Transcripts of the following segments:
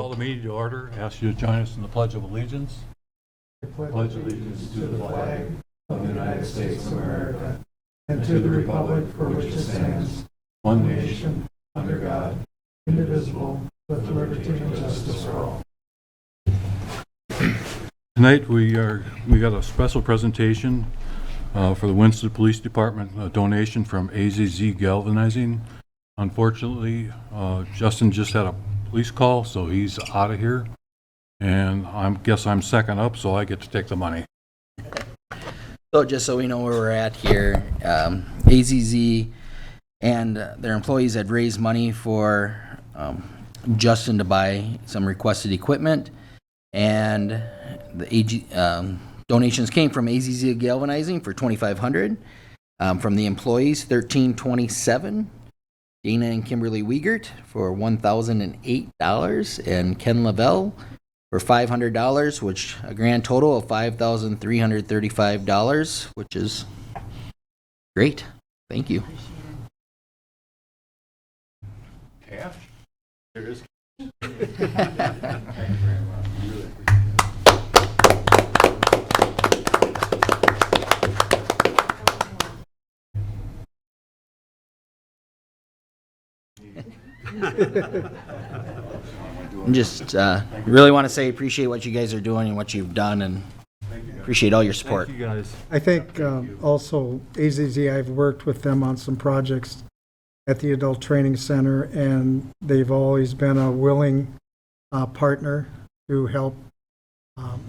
Call the meeting to order. Ask you to join us in the Pledge of Allegiance. I pledge allegiance to the flag of the United States of America and to the republic for which it stands, one nation, under God, indivisible, with liberty and justice for all. Tonight we got a special presentation for the Winston Police Department, a donation from AZZ Galvanizing. Unfortunately, Justin just had a police call, so he's out of here. And I guess I'm second up, so I get to take the money. So just so we know where we're at here, AZZ and their employees had raised money for Justin to buy some requested equipment, and the donations came from AZZ Galvanizing for $2,500, from the employees $1,327, Dana and Kimberly Wiegert for $1,008, and Ken Lavelle for $500, which a grand total of $5,335, which is great. Thank you. Cash? There is. And just really want to say appreciate what you guys are doing and what you've done, and appreciate all your support. Thank you, guys. I think also AZZ, I've worked with them on some projects at the Adult Training Center, and they've always been a willing partner to help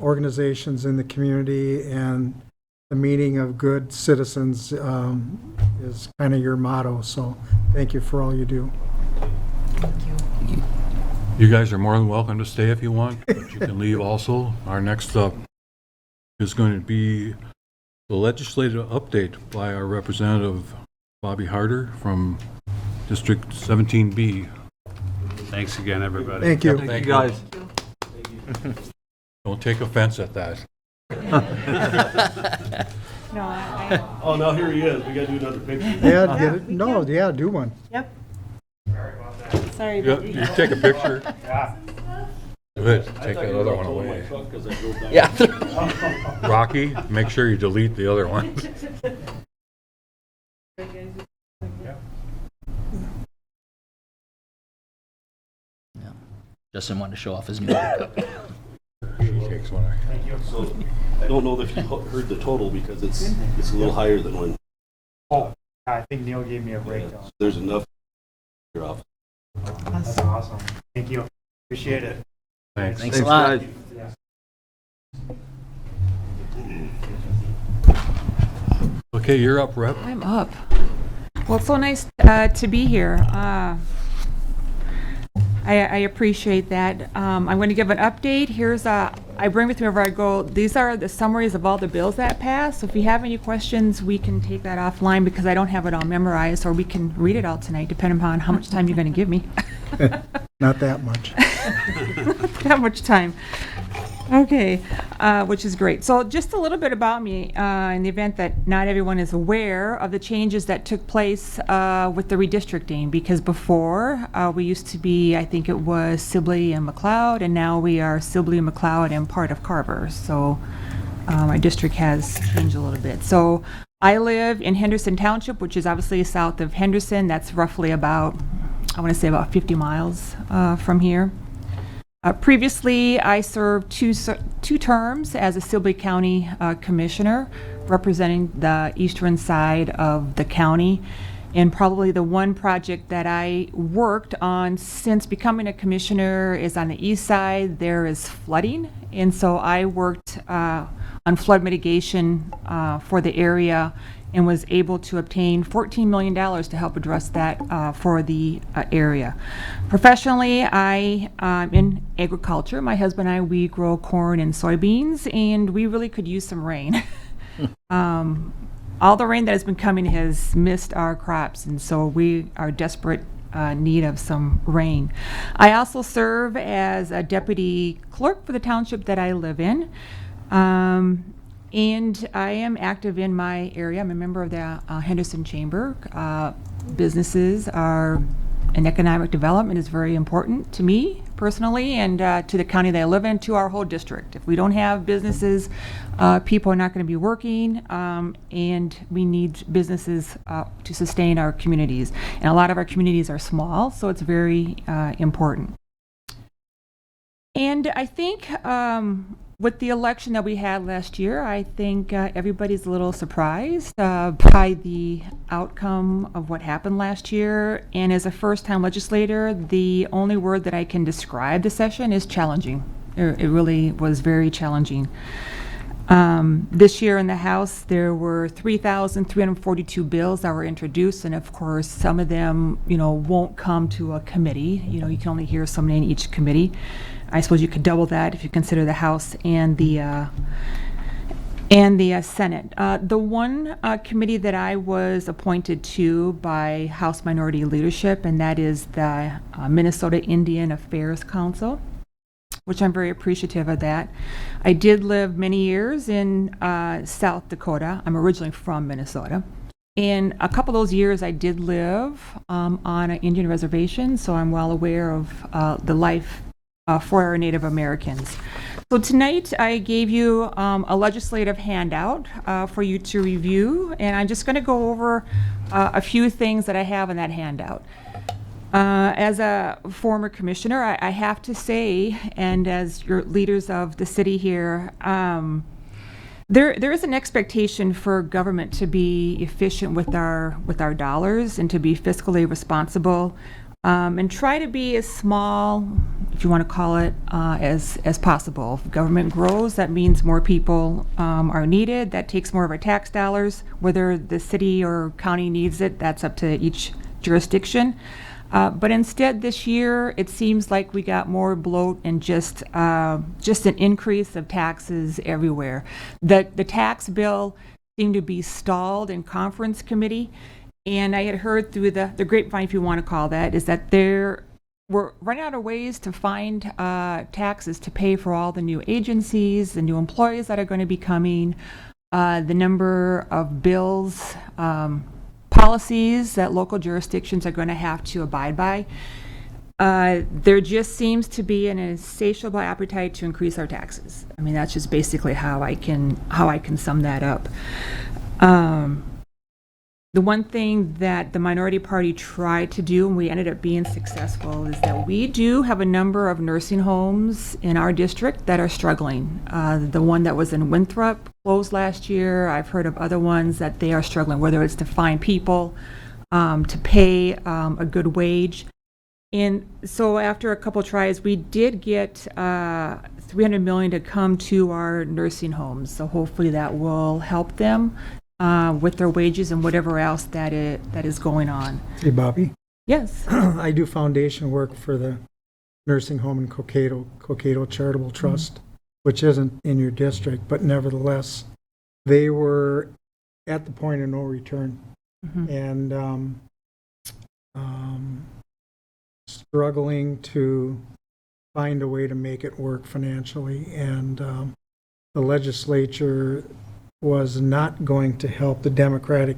organizations in the community, and the meeting of good citizens is kind of your motto, so thank you for all you do. You guys are more than welcome to stay if you want, but you can leave also. Our next up is going to be the legislative update by our representative, Bobby Harder from District 17B. Thanks again, everybody. Thank you. Thank you, guys. Don't take offense at that. No, Oh, now here he is. We gotta do another picture. Yeah, get it? No, yeah, do one. yep. Sorry, You baby. you take a picture? Good, take that other one away. Yeah. Rocky, make sure you delete the other one. Justin wanted to show off his new haircut. Takes one. So, I don't know if you heard the total because it's a little higher than when Oh, I think Neil gave me a breakdown. there's enough. You're off. That's awesome. Thank you. Appreciate it. Thanks. Thanks a lot. Okay, you're up, Rep. I'm up. Well, it's so nice to be here. I appreciate that. I'm going to give an update. I bring with me wherever I go. These are the summaries of all the bills that passed. So if you have any questions, we can take that offline because I don't have it all memorized, or we can read it all tonight, depending upon how much time you're going to give me. Not that much. That much time. Okay, which is great. So just a little bit about me, in the event that not everyone is aware of the changes that took place with the redistricting, because before we used to be, I think it was Sibley and McLeod, and now we are Sibley, McLeod, and part of Carver. So our district has changed a little bit. So I live in Henderson Township, which is obviously south of Henderson. That's roughly about, I want to say about 50 miles from here. Previously, I served two terms as a Sibley County Commissioner, representing the eastern side of the county. And probably the one project that I worked on since becoming a commissioner is on the east side. There is flooding, and so I worked on flood mitigation for the area and was able to obtain $14 million to help address that for the area. Professionally, I am in agriculture. My husband and I, we grow corn and soybeans, and we really could use some rain. All the rain that has been coming has missed our crops, and so we are desperate need of some rain. I also serve as a deputy clerk for the township that I live in. And I am active in my area. I'm a member of the Henderson Chamber. Businesses are and economic development is very important to me personally, and to the county that I live in, to our whole district. If we don't have businesses, people are not going to be working, and we need businesses to sustain our communities. And a lot of our communities are small, so it's very important. And I think with the election that we had last year, I think everybody's a little surprised by the outcome of what happened last year. And as a first-time legislator, the only word that I can describe the session is challenging. It really was very challenging. This year in the House, there were 3,342 bills that were introduced, and of course, some of them, won't come to a committee. You can only hear so many in each committee. I suppose you could double that if you consider the House and the Senate. The one committee that I was appointed to by House Minority Leadership, and that is the Minnesota Indian Affairs Council, which I'm very appreciative of that. I did live many years in South Dakota. I'm originally from Minnesota. In a couple of those years, I did live on an Indian reservation, so I'm well aware of the life for our Native Americans. So tonight, I gave you a legislative handout for you to review, and I'm just going to go over a few things that I have in that handout. As a former commissioner, I have to say, and as your leaders of the city here, there is an expectation for government to be efficient with our dollars and to be fiscally responsible, and try to be as small, if you want to call it, as possible. If government grows, that means more people are needed. That takes more of our tax dollars. Whether the city or county needs it, that's up to each jurisdiction. But instead, this year, it seems like we got more bloat and just an increase of taxes everywhere. The tax bill seemed to be stalled in conference committee, and I had heard through the grapevine, if you want to call that, is that we're running out of ways to find taxes to pay for all the new agencies, the new employees that are going to be coming, the number of bills, policies that local jurisdictions are going to have to abide by. There just seems to be an insatiable appetite to increase our taxes. I mean, that's just basically how I can sum that up. The one thing that the minority party tried to do, and we ended up being successful, is that we do have a number of nursing homes in our district that are struggling. The one that was in Winthrop closed last year. I've heard of other ones that they are struggling, whether it's to find people, to pay a good wage. And so after a couple tries, we did get $300 million to come to our nursing homes. So hopefully that will help them with their wages and whatever else that is going on. Hey, Bobby, Yes. I do foundation work for the nursing home in Cokato Charitable Trust, which isn't in your district, but nevertheless, they were at the point of no return and struggling to find a way to make it work financially. And the legislature was not going to help. The Democratic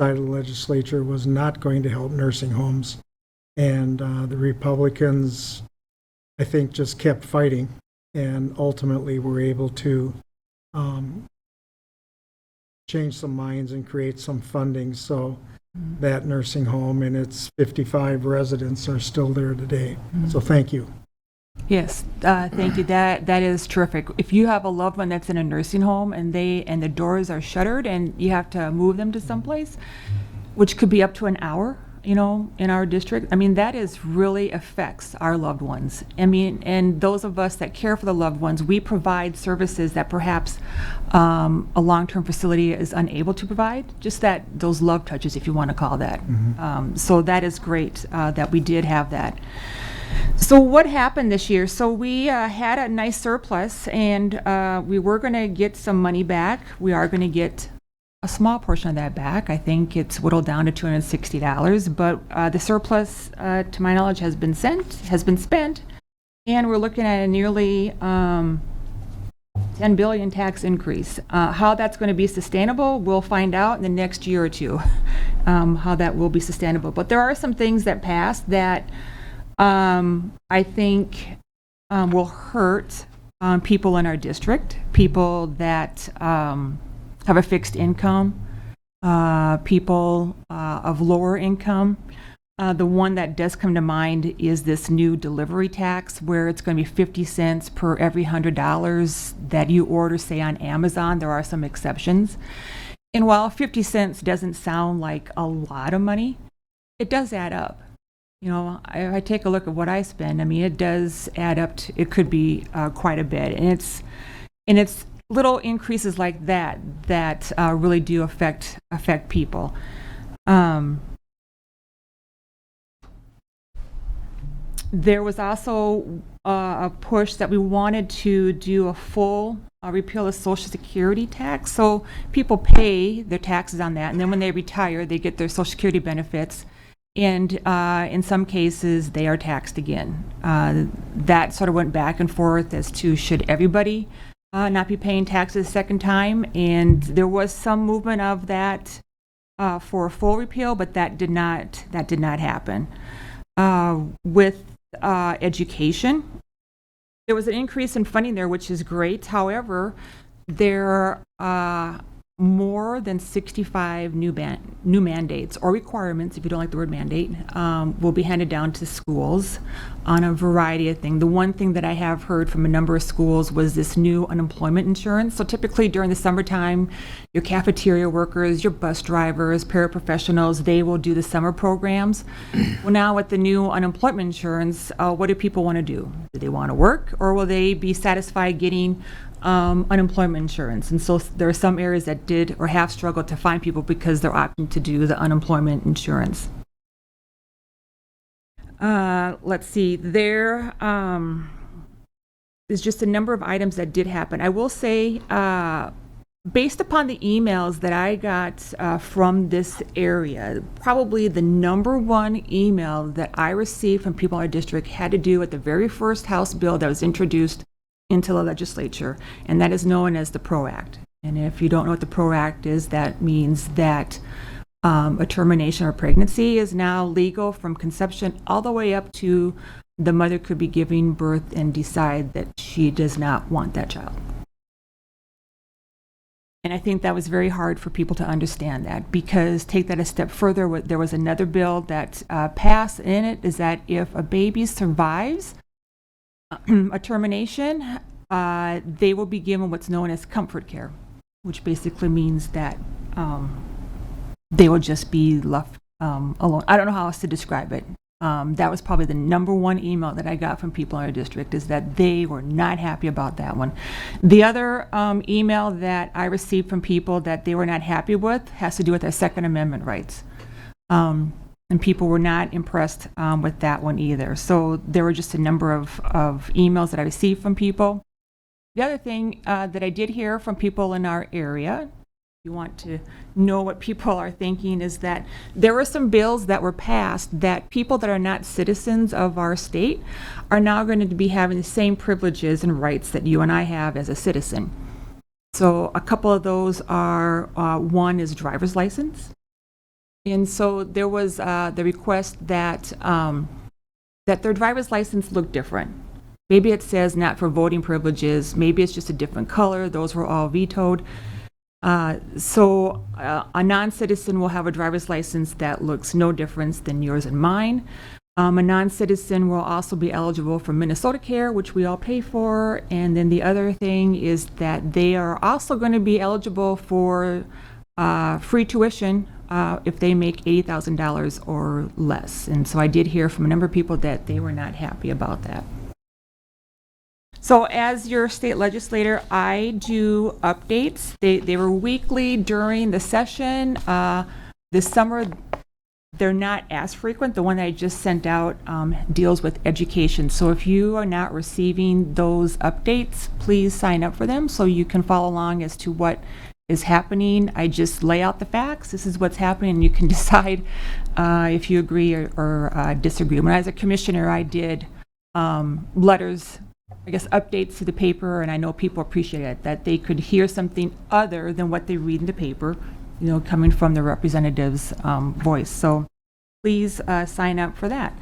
side of the legislature was not going to help nursing homes. And the Republicans, I think, just kept fighting and ultimately were able to change some minds and create some funding. So that nursing home and its 55 residents are still there today. So thank you. Yes, thank you. That is terrific. If you have a loved one that's in a nursing home and the doors are shuttered and you have to move them to someplace, which could be up to an hour, in our district, I mean, that is really affects our loved ones. I mean, and those of us that care for the loved ones, we provide services that perhaps a long-term facility is unable to provide, just those love touches, if you want to call that. So that is great that we did have that. So what happened this year? So we had a nice surplus, and we were going to get some money back. We are going to get a small portion of that back. I think it's whittled down to $260, but the surplus, to my knowledge, has been spent, and we're looking at a nearly $10 billion tax increase. How that's going to be sustainable, we'll find out in the next year or two, how that will be sustainable. But there are some things that passed that I think will hurt people in our district, people that have a fixed income, people of lower income. The one that does come to mind is this new delivery tax where it's going to be 50 cents per every $100 that you order, say, on Amazon. There are some exceptions. And while 50 cents doesn't sound like a lot of money, it does add up. You know, I take a look at what I spend. I mean, it does add up to, it could be quite a bit. And it's little increases like that that really do affect people. There was also a push that we wanted to do a full repeal of Social Security tax. So people pay their taxes on that, and then when they retire, they get their Social Security benefits. And in some cases, they are taxed again. That sort of went back and forth as to should everybody not be paying taxes a second time. And there was some movement of that for a full repeal, but that did not happen. With education, there was an increase in funding there, which is great. However, there are more than 65 new mandates or requirements, if you don't like the word mandate, will be handed down to schools on a variety of things. The one thing that I have heard from a number of schools was this new unemployment insurance. So typically during the summertime, your cafeteria workers, your bus drivers, paraprofessionals, they will do the summer programs. Well, now with the new unemployment insurance, what do people want to do? Do they want to work, or will they be satisfied getting unemployment insurance? And so there are some areas that did or have struggled to find people because they're opting to do the unemployment insurance. Let's see, there is just a number of items that did happen. I will say, based upon the emails that I got from this area, probably the number one email that I received from people in our district had to do with the very first House bill that was introduced into the legislature, and that is known as the PRO Act. And if you don't know what the PRO Act is, that means that a termination of pregnancy is now legal from conception all the way up to the mother could be giving birth and decide that she does not want that child. And I think that was very hard for people to understand that, because take that a step further, there was another bill that passed in it, is that if a baby survives a termination, they will be given what's known as comfort care, which basically means that they will just be left alone. I don't know how else to describe it. That was probably the number one email that I got from people in our district, is that they were not happy about that one. The other email that I received from people that they were not happy with has to do with their Second Amendment rights. And people were not impressed with that one either. So there were just a number of emails that I received from people. The other thing that I did hear from people in our area, if you want to know what people are thinking, is that there were some bills that were passed that people that are not citizens of our state are now going to be having the same privileges and rights that you and I have as a citizen. So a couple of those are, one is driver's license. And so there was the request that that their driver's license look different. Maybe it says not for voting privileges, maybe it's just a different color. Those were all vetoed. So a non-citizen will have a driver's license that looks no different than yours and mine. A non-citizen will also be eligible for Minnesota Care, which we all pay for. And then the other thing is that they are also going to be eligible for free tuition if they make $80,000 or less. And so I did hear from a number of people that they were not happy about that. So as your state legislator, I do updates. They were weekly during the session. This summer, they're not as frequent. The one that I just sent out deals with education. So if you are not receiving those updates, please sign up for them so you can follow along as to what is happening. I just lay out the facts. This is what's happening, and you can decide if you agree or disagree. When I was a commissioner, I did letters I guess, updates to the paper, and I know people appreciate it, that they could hear something other than what they read in the paper, coming from the representative's voice. So please sign up for that.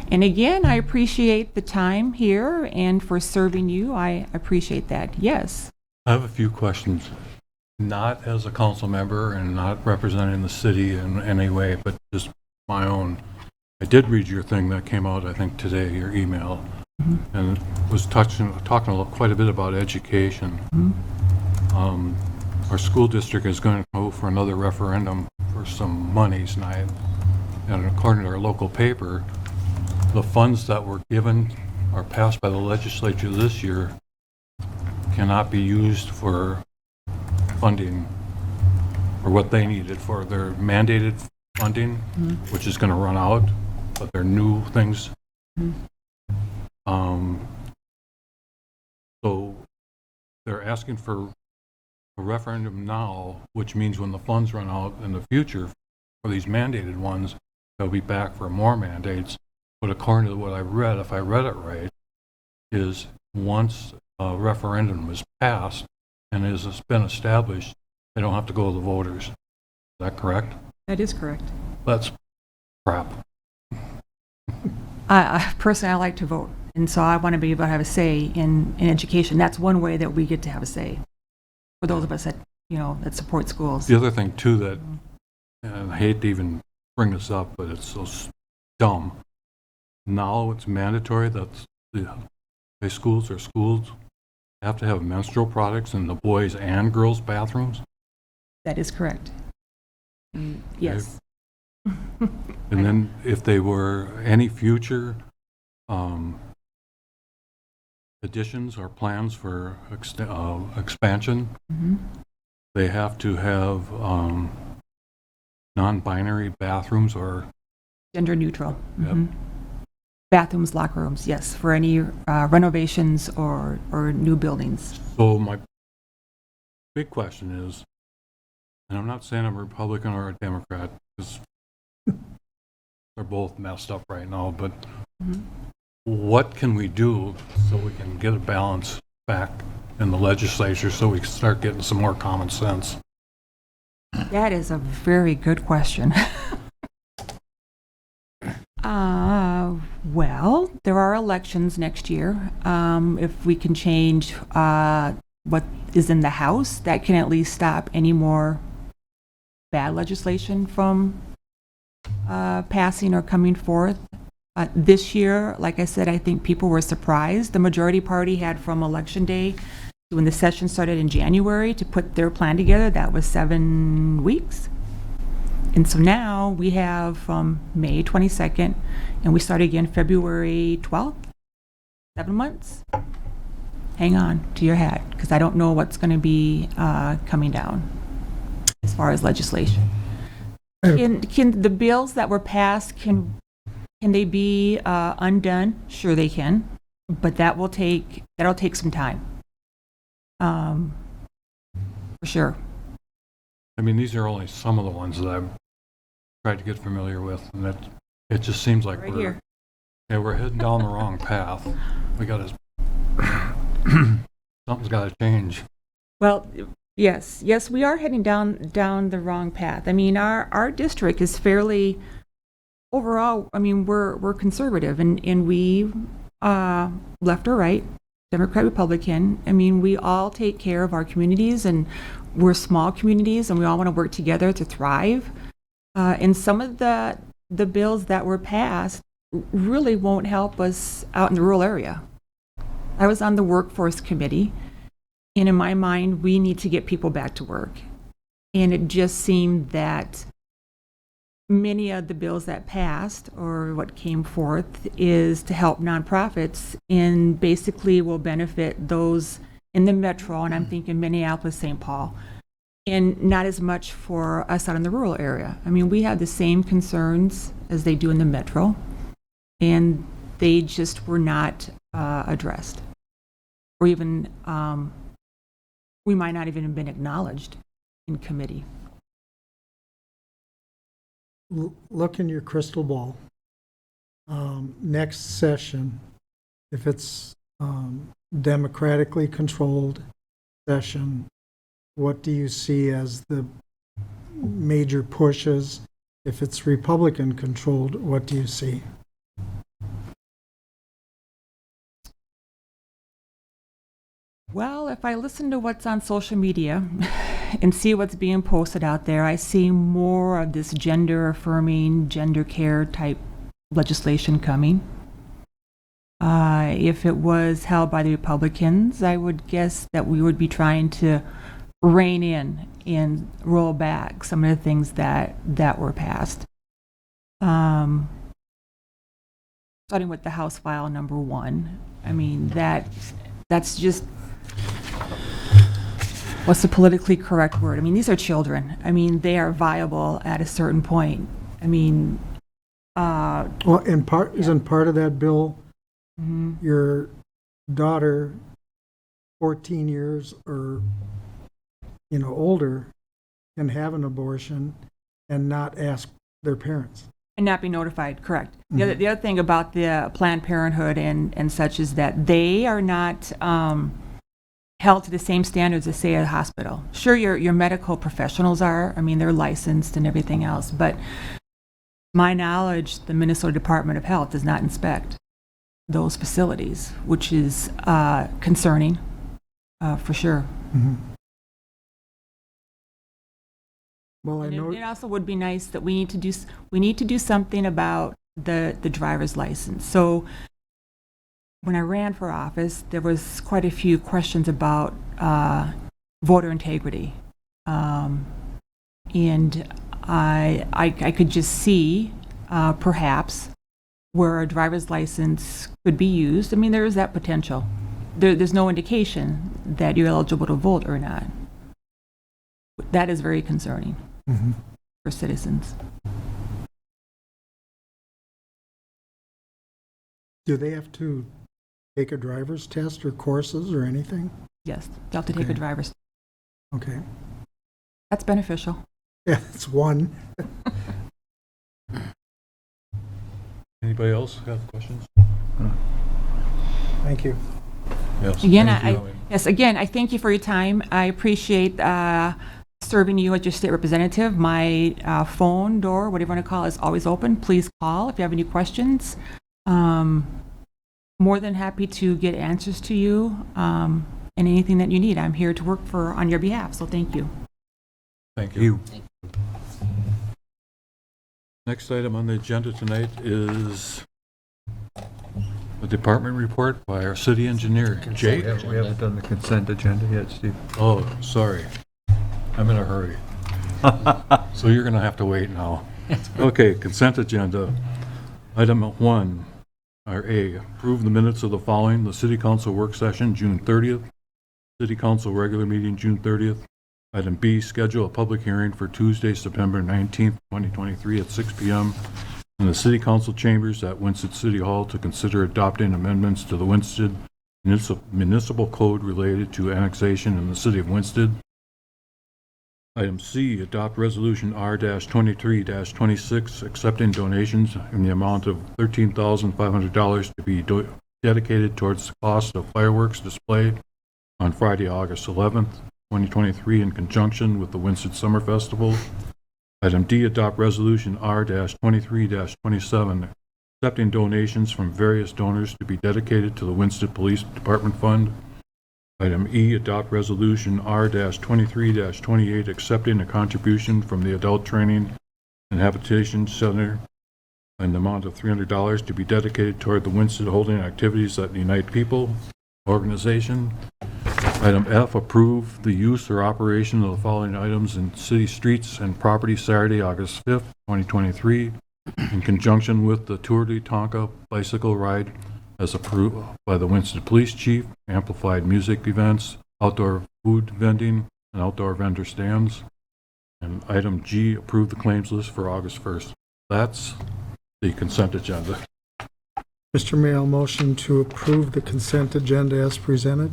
And again, I appreciate the time here and for serving you. I appreciate that. Yes. I have a few questions, not as a council member and not representing the city in any way, but just my own. I did read your thing that came out, I think, today, your email, and it was talking quite a bit about education. Our school district is going to go for another referendum for some monies, and according to our local paper, the funds that were given or passed by the legislature this year cannot be used for funding or what they needed for their mandated funding, which is going to run out, but they're new things. So they're asking for a referendum now, which means when the funds run out in the future for these mandated ones, they'll be back for more mandates. But according to what I read, if I read it right, is once a referendum is passed and has been established, they don't have to go to the voters. Is that correct? That is correct. That's crap. Personally, I like to vote, and so I want to be able to have a say in education. That's one way that we get to have a say for those of us that, that support schools. The other thing too that, and I hate to even bring this up, but it's so dumb. Now it's mandatory that the high schools or schools have to have menstrual products in the boys' and girls' bathrooms. That is correct. Yes. And then if they were any future additions or plans for expansion, they have to have non-binary bathrooms or Gender neutral. Yep. Bathrooms, locker rooms, yes, for any renovations or new buildings. So my big question is, and I'm not saying I'm a Republican or a Democrat, because they're both messed up right now, but what can we do so we can get a balance back in the legislature so we can start getting some more common sense? That is a very good question. Well, there are elections next year. If we can change what is in the House, that can at least stop any more bad legislation from passing or coming forth. This year, like I said, I think people were surprised. The majority party had from Election Day to when the session started in January to put their plan together. That was 7 weeks. And so now we have from May 22nd, and we start again February 12th, 7 months. Hang on to your hat, because I don't know what's going to be coming down as far as legislation. Can the bills that were passed, can they be undone? Sure they can, but that'll take some time. For sure. I mean, these are only some of the ones that I've tried to get familiar with, and it just seems like Right here. we're heading down the wrong path. We got to something's got to change. Well, yes, we are heading down the wrong path. I mean, our district is fairly, overall, I mean, we're conservative, and we, left or right, Democrat, Republican, I mean, we all take care of our communities, and we're small communities, and we all want to work together to thrive. And some of the bills that were passed really won't help us out in the rural area. I was on the workforce committee, and in my mind, we need to get people back to work. And it just seemed that many of the bills that passed, or what came forth, is to help nonprofits and basically will benefit those in the metro, and I'm thinking Minneapolis, St. Paul, and not as much for us out in the rural area. I mean, we have the same concerns as they do in the metro, and they just were not addressed. Or even, we might not even have been acknowledged in committee. Look in your crystal ball. Next session, if it's democratically controlled session, what do you see as the major pushes? If it's Republican controlled, what do you see? Well, if I listen to what's on social media and see what's being posted out there, I see more of this gender affirming, gender care type legislation coming. If it was held by the Republicans, I would guess that we would be trying to rein in and roll back some of the things that were passed. Starting with the House File number 1. I mean, that's just, what's the politically correct word? I mean, these are children. I mean, they are viable at a certain point. I mean, Well, isn't part of that bill, your daughter, 14 years or, older, can have an abortion and not ask their parents? and not be notified, correct. The other thing about the Planned Parenthood and such is that they are not held to the same standards as, say, a hospital. Sure, your medical professionals are. I mean, they're licensed and everything else, but my knowledge, the Minnesota Department of Health does not inspect those facilities, which is concerning, for sure. Well, I And know, it also would be nice that we need to do something about the driver's license. So when I ran for office, there was quite a few questions about voter integrity, and I could just see perhaps where a driver's license could be used. I mean, there is that potential. There's no indication that you're eligible to vote or not. That is very concerning for citizens. do they have to take a driver's test or courses or anything? Yes, you have to take a Okay. driver's. Okay. That's beneficial. Yeah, it's one. Anybody else have questions? Thank you. Yes. Again, thank you. again, I thank you for your time. I appreciate serving you as your state representative. My phone door, whatever you want to call it, is always open. Please call if you have any questions. More than happy to get answers to you and anything that you need. I'm here to work on your behalf, so thank you. Thank you. Next item on the agenda tonight is a department report by our city engineer, Jake. We haven't done the consent agenda yet, Steve. Oh, sorry. I'm in a hurry. So you're going to have to wait now. Okay, consent agenda. Item 1, or A, approve the minutes of the following: the city council work session, June 30th, city council regular meeting, June 30th. Item B, schedule a public hearing for Tuesday, September 19th, 2023 at 6 p.m. in the city council chambers at Winston City Hall to consider adopting amendments to the Winston municipal code related to annexation in the city of Winston. Item C, adopt resolution R-23-26, accepting donations in the amount of $13,500 to be dedicated towards the cost of fireworks display on Friday, August 11th, 2023, in conjunction with the Winston Summer Festival. Item D, adopt resolution R-23-27, accepting donations from various donors to be dedicated to the Winston Police Department Fund. Item E, adopt resolution R-23-28, accepting a contribution from the Adult Training and Habitation Center in the amount of $300 to be dedicated toward the Winston holding activities at the Unite People organization. Item F, approve the use or operation of the following items in city streets and property Saturday, August 5th, 2023, in conjunction with the Tour de Tonka bicycle ride as approved by the Winston Police Chief, amplified music events, outdoor food vending, and outdoor vendor stands. And item G, approve the claims list for August 1st. That's the consent agenda. Mr. Mayor, I'll motion to approve the consent agenda as presented.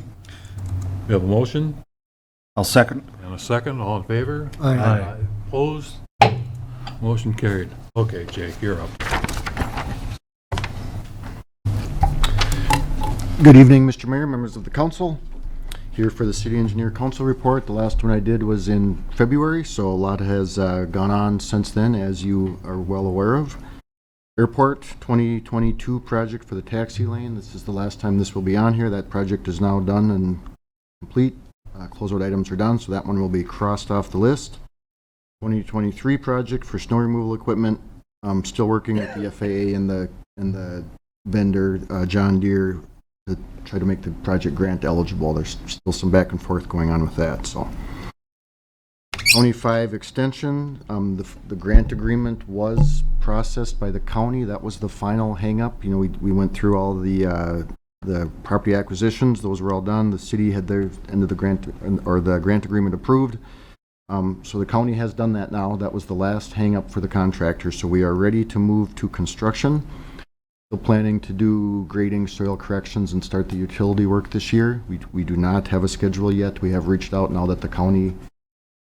We have a motion I'll second. and a second. All in favor? Aye. Opposed? Motion carried. Okay, Jake, you're up. Good evening, Mr. Mayor, members of the council. Here for the City Engineer Council Report. The last one I did was in February, so a lot has gone on since then, as you are well aware of. Airport 2022 project for the taxi lane. This is the last time this will be on here. That project is now done and complete. Closeout items are done, so that one will be crossed off the list. 2023 project for snow removal equipment. I'm still working with the FAA and the vendor, John Deere, to try to make the project grant eligible. There's still some back and forth going on with that, so. 25 extension, the grant agreement was processed by the county. That was the final hang-up. You know, we went through all the property acquisitions. Those were all done. The city had their end of the grant, or the grant agreement approved. So the county has done that now. That was the last hang-up for the contractor. So we are ready to move to construction. Still planning to do grading, soil corrections, and start the utility work this year. We do not have a schedule yet. We have reached out now that the county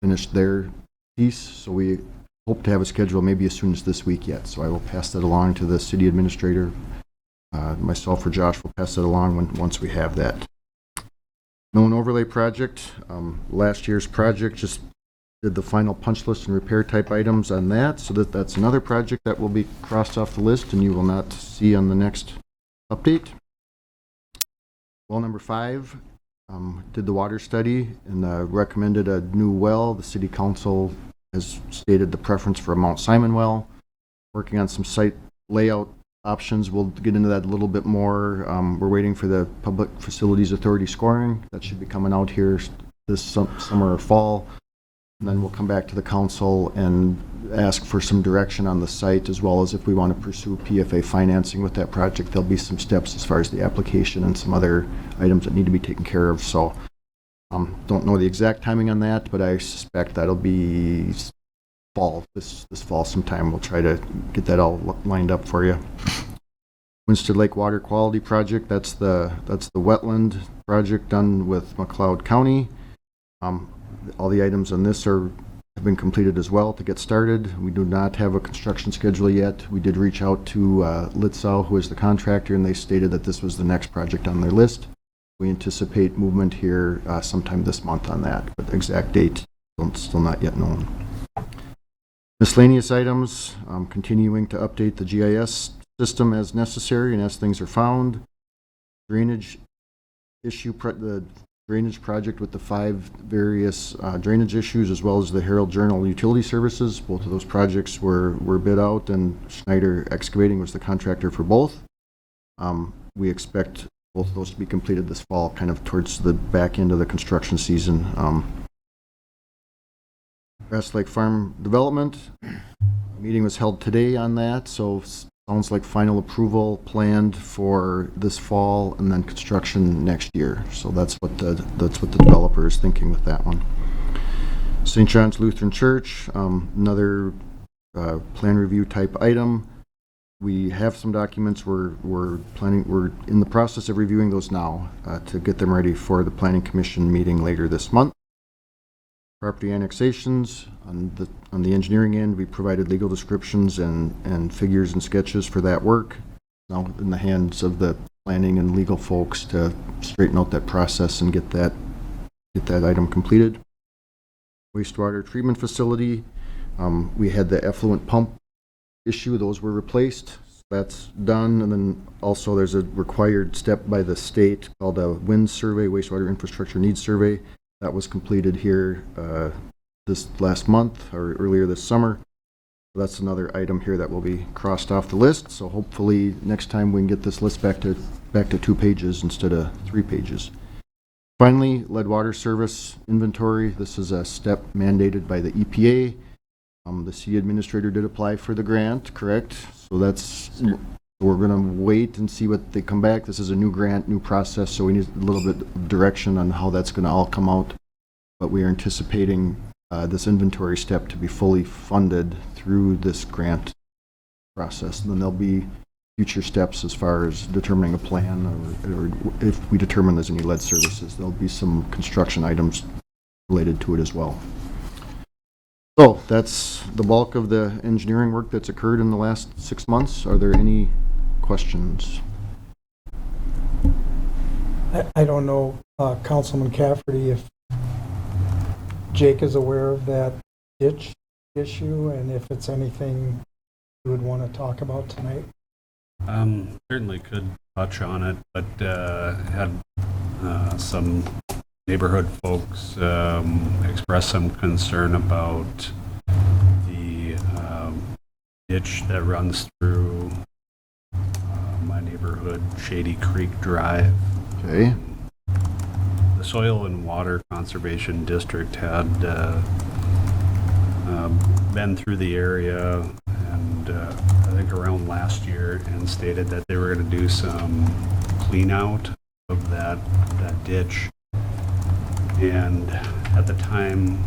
finished their piece, so we hope to have a schedule maybe as soon as this week yet. So I will pass that along to the city administrator. Myself or Josh will pass that along once we have that. Mill and overlay project. Last year's project just did the final punch list and repair type items on that, so that's another project that will be crossed off the list and you will not see on the next update. Well, number 5, did the water study and recommended a new well. The city council has stated the preference for a Mount Simon well. Working on some site layout options. We'll get into that a little bit more. We're waiting for the Public Facilities Authority scoring. That should be coming out here this summer or fall. And then we'll come back to the council and ask for some direction on the site, as well as if we want to pursue PFA financing with that project. There'll be some steps as far as the application and some other items that need to be taken care of. So don't know the exact timing on that, but I suspect that'll be fall, this fall sometime. We'll try to get that all lined up for you. Winsted Lake Water Quality Project, that's the wetland project done with McLeod County. All the items on this have been completed as well to get started. We do not have a construction schedule yet. We did reach out to Litzau, who is the contractor, and they stated that this was the next project on their list. We anticipate movement here sometime this month on that, but the exact date still not yet known. Miscellaneous items, continuing to update the GIS system as necessary and as things are found. Drainage issue, the drainage project with the 5 various drainage issues, as well as the Herald Journal utility services. Both of those projects were bid out, and Schneider Excavating was the contractor for both. We expect both of those to be completed this fall, kind of towards the back end of the construction season. Grass Lake Farm Development, a meeting was held today on that, so sounds like final approval planned for this fall and then construction next year. So that's what the developer is thinking with that one. St. John's Lutheran Church, another plan review type item. We have some documents. We're in the process of reviewing those now to get them ready for the Planning Commission meeting later this month. Property annexations, on the engineering end, we provided legal descriptions and figures and sketches for that work. Now in the hands of the planning and legal folks to straighten out that process and get that item completed. Wastewater treatment facility, we had the effluent pump issue. Those were replaced. That's done. And then also there's a required step by the state called a WINS survey, Wastewater Infrastructure Needs Survey. That was completed here this last month or earlier this summer. So that's another item here that will be crossed off the list. So hopefully next time we can get this list back to 2 pages instead of 3 pages. Finally, lead water service inventory. This is a step mandated by the EPA. The city administrator did apply for the grant, correct? So we're going to wait and see what they come back. This is a new grant, new process, so we need a little bit of direction on how that's going to all come out. But we are anticipating this inventory step to be fully funded through this grant process. And then there'll be future steps as far as determining a plan, or if we determine there's any lead services, there'll be some construction items related to it as well. So that's the bulk of the engineering work that's occurred in the last 6 months. Are there any questions? I don't know, Councilman Cafferty, if Jake is aware of that ditch issue and if it's anything you would want to talk about tonight. Certainly could touch on it, but had some neighborhood folks express some concern about the ditch that runs through my neighborhood, Shady Creek Drive. Okay, The Soil and Water Conservation District had been through the area and I think around last year and stated that they were going to do some clean out of that ditch. And at the time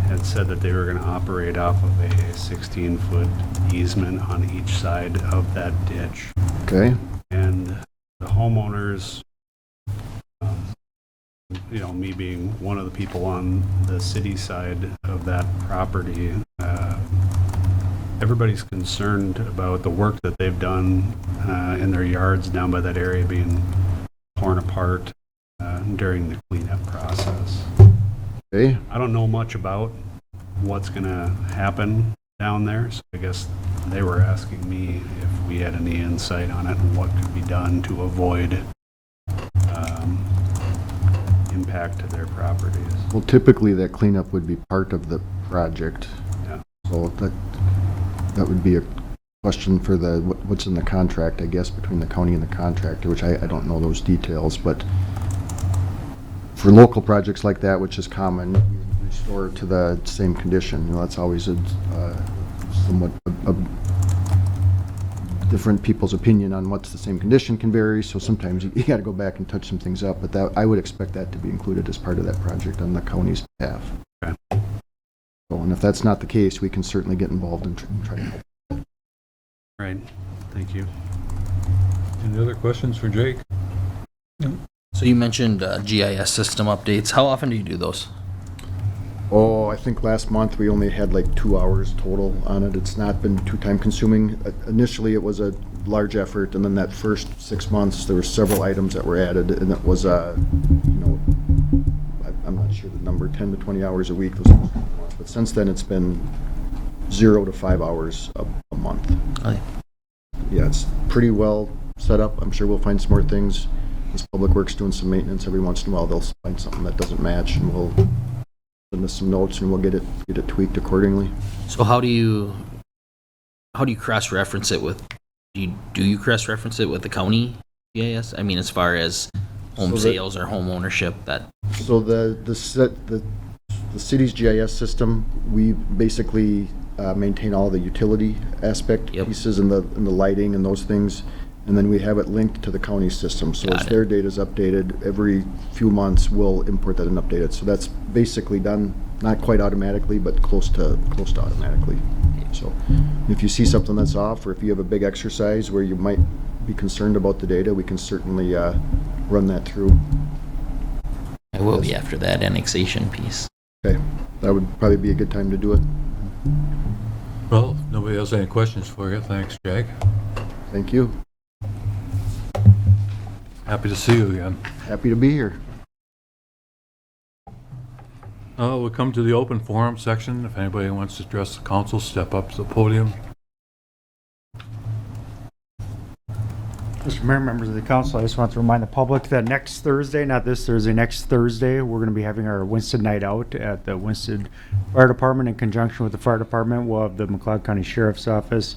had said that they were going to operate off of a 16-foot easement on each side of that ditch. okay, And the homeowners, me being one of the people on the city side of that property, everybody's concerned about the work that they've done in their yards down by that area being torn apart during the cleanup process. okay. I don't know much about what's going to happen down there, so I guess they were asking me if we had any insight on it and what could be done to avoid impact to their properties. Well, typically that cleanup would be part of the project. Yeah. So that would be a question for what's in the contract, I guess, between the county and the contractor, which I don't know those details, but for local projects like that, which is common, we restore to the same condition. That's always a somewhat different people's opinion on what's the same condition can vary, so sometimes you got to go back and touch some things up, but that, I would expect that to be included as part of that project on the county's behalf. Okay. So, and if that's not the case, we can certainly get involved and try to help. Right. Thank you. Any other questions for Jake? So you mentioned GIS system updates. How often do you do those? Oh, I think last month we only had like 2 hours total on it. It's not been too time consuming. Initially, it was a large effort, and then that first 6 months, there were several items that were added, and it was, I'm not sure the number, 10 to 20 hours a week. But since then, it's been 0 to 5 hours a month. Okay. Yeah, it's pretty well set up. I'm sure we'll find some more things. As Public Works doing some maintenance every once in a while, they'll find something that doesn't match, and we'll send us some notes, and we'll get it tweaked accordingly. So how do you cross-reference it with, do you cross-reference it with the county GIS? I mean, as far as home So the- sales or home ownership, that, So the city's GIS system, we basically maintain all the utility aspect Yep. pieces and the lighting and those things, and then we have it linked to the county system. So Got as it. their data is updated, every few months, we'll import that and update it. So that's basically done, not quite automatically, but close to automatically. So if you see something that's off, or if you have a big exercise where you might be concerned about the data, we can certainly run that through. I will be after that annexation piece. Okay, that would probably be a good time to do it. Well, if nobody has any questions for you. Thanks, Jake. Thank you. Happy to see you again. Happy to be here. We'll come to the open forum section. If anybody wants to address the council, step up to the podium. Mr. Mayor, members of the council, I just want to remind the public that next Thursday, not this Thursday, next Thursday, we're going to be having our Winston Night Out at the Winston Fire Department. In conjunction with the fire department, we'll have the McLeod County Sheriff's Office.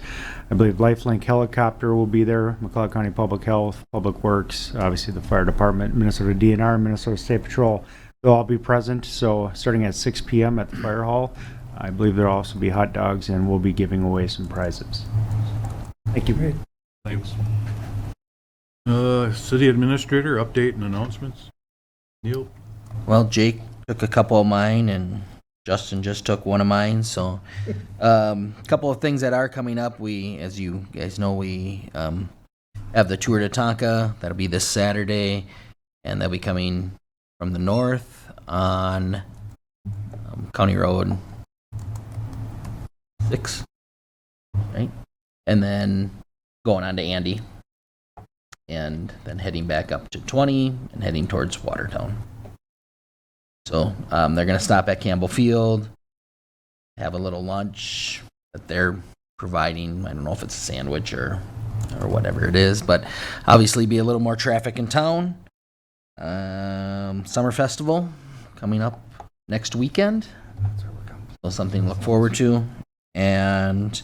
I believe Lifelink Helicopter will be there, McLeod County Public Health, Public Works, obviously the fire department, Minnesota DNR, Minnesota State Patrol. They'll all be present, so starting at 6 p.m. at the fire hall. I believe there'll also be hot dogs, and we'll be giving away some prizes. Thank you. Thanks. City Administrator, update and announcements. Neil? Well, Jake took a couple of mine, and Justin just took one of mine. So, a couple of things that are coming up. We, as you guys know, we have the Tour de Tonka. That'll be this Saturday, and they'll be coming from the north on County Road 6, right? And then going on to Andy. and then heading back up to 20 and heading towards Watertown. So they're going to stop at Campbell Field, have a little lunch that they're providing. I don't know if it's a sandwich or whatever it is, but obviously be a little more traffic in town. Summer Festival coming up next weekend. So something to look forward to. And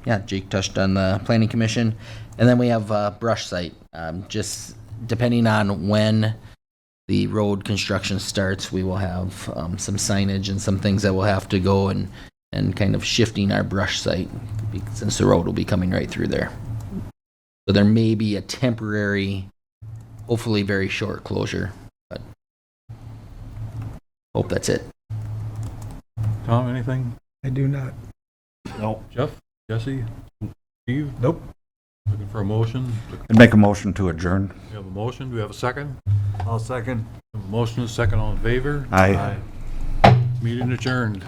yeah, Jake touched on the Planning Commission. And then we have brush site. Just depending on when the road construction starts, we will have some signage and some things that will have to go and kind of shifting our brush site since the road will be coming right through there. So there may be a temporary, hopefully very short closure, but hope that's it. Tom, anything? I do not. No. Jeff? Jesse? Steve? Nope. Looking for a motion? I'd make a motion to adjourn. We have a motion. Do we have a second? I'll second. We have a motion, and a second. All in favor? Aye. Meeting adjourned.